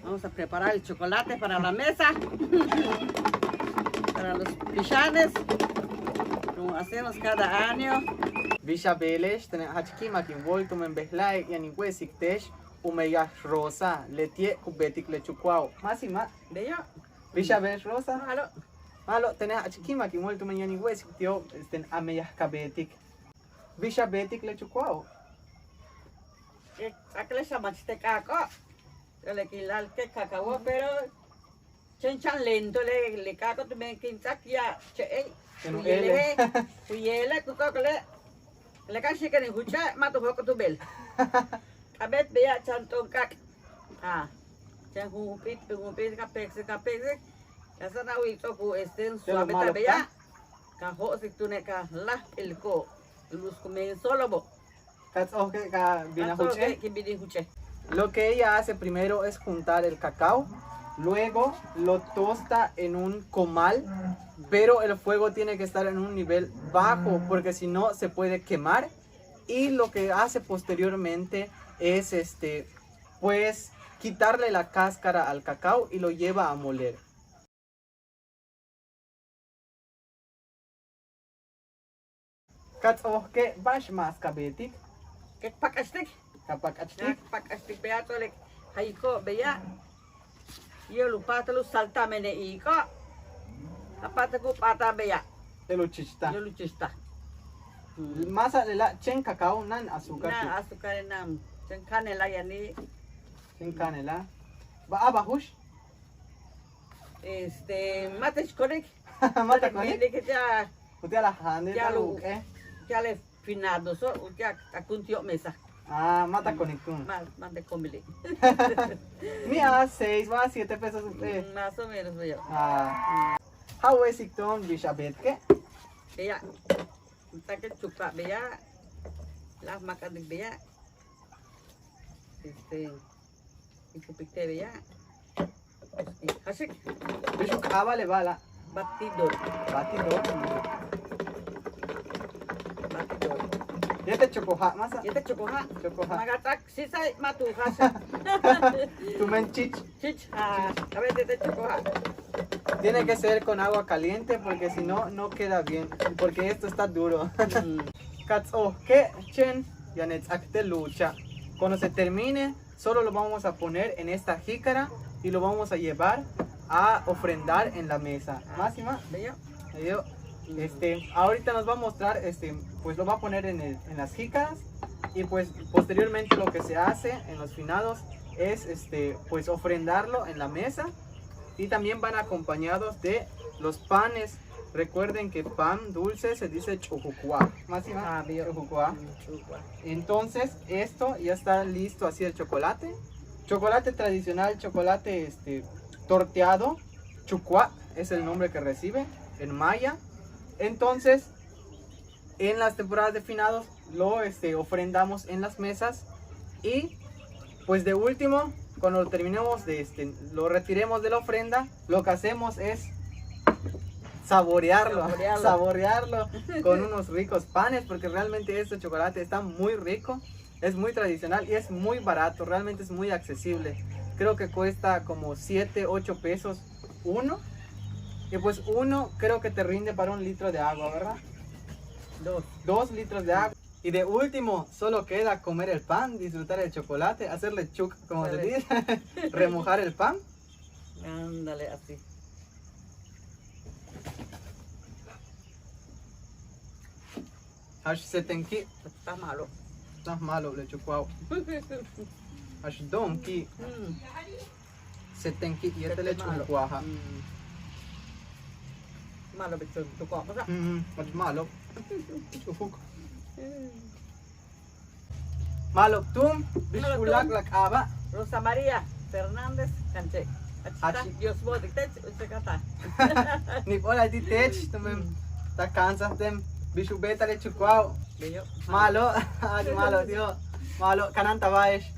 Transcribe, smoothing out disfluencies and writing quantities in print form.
Vamos a preparar el chocolate para la mesa. Para los pichanes. Como hacemos cada año. Bisha Belesh, hachki makin voltum en behlai y anihuesik tesh, umeya rosa, letie kubetik lechukwao. Más y más. De yo. Bisha Belesh rosa. Malo. Malo, tenés hachki makin voltum en anihuesik tio, ameya kabetik. Bisha betik lechukwao. Sácale esa machete caco. Yo le quilal que cacao, pero chan lento le caco tu me quintac ya che. Kuyele kuko le kasi ka ni hucha mato hoko tu bel. Kabet beya chan tongkak. Ah. Chan hupit kapek. Kasa na wi to ku suave ta beya. Ka ho si tu ne ka la elko. Luz come solo bo. Lo que ella hace primero es juntar el cacao, luego lo tosta en un comal, pero el fuego tiene que estar en un nivel bajo porque si no se puede quemar. Y lo que hace posteriormente es pues quitarle la cáscara al cacao y lo lleva a moler. ¿Qué vas más kabetik? ¿Qué pakastik? Kapakachtik. Pakastik beya to le haiko beya. Yo lupa lu salta mene iko. Apa ku pata beya. Eluchista. Yo luchista. Masa lela chen cacao nan azúcar. Na azúcar nam. Chen canela yani. Chen canela. Ba abahush. Mates konek. Mata konek. Que ya Utia la hande ya lo lo ya le finado so ya akuntio mesa. Ah, mata conectún. Más de comile. Mira, 6 va 7 pesos usted. Más o menos yo. Ah. How is it done, Bishabet? ¿Qué? Beya. Kita ke cuka beya. Lah makan di beya. Ikupikte beya. Asik. Bishuk le bala. Batidor. Batidor. Ya te chocoja, masa. Ya te chocoja. Chocoja. Magatak sisay matuja. Tu men chich. Chich. A ver, te chocoja. Tiene que ser con agua caliente porque si no, no queda bien. Porque esto está duro. Katso, ¿qué? Chen, ya netzakte lucha. Cuando se termine, solo lo vamos a poner en esta jícara y lo vamos a llevar a ofrendar en la mesa. Más y más. Bello. Bello. Ahorita nos va a mostrar, pues lo va a poner en las jícaras y pues posteriormente lo que se hace en los finados es, pues ofrendarlo en la mesa. Y también van acompañados de los panes. Recuerden que pan dulce se dice chujucuá. Más y más. Chujucuá. Entonces, esto ya está listo, así el chocolate. Chocolate tradicional, chocolate torteado. Chucuá es el nombre que recibe en maya. Entonces, en las temporadas de finados lo ofrendamos en las mesas. Y pues de último, cuando lo terminemos lo retiremos de la ofrenda, lo que hacemos es saborearlo con unos ricos panes, porque realmente este chocolate está muy rico, es muy tradicional y es muy barato, realmente es muy accesible. Creo que cuesta como 7, 8 pesos uno. Y pues uno creo que te rinde para 1 litro de agua, ¿verdad? 2 litros de agua. Y de último, solo queda comer el pan, disfrutar el chocolate, hacerle chuk, como se dice, remojar el pan. Ándale, así. Ash setenki, Está malo. estás malo, le chukwao. Ash donki, setenki, y este le chukwaha. Malo, bicho, tu copo, ¿sabes? Ash malo. Chufuk. Malo, tum, bishulak lak aba. Rosa María Fernández Canché. Achi. Dios vos dictate, usted canta. Ni pola di tech, tumem, ta cansas dem, bishubeta le chukwao. Bello. Malo, malo, tío. Malo, cananta baesh.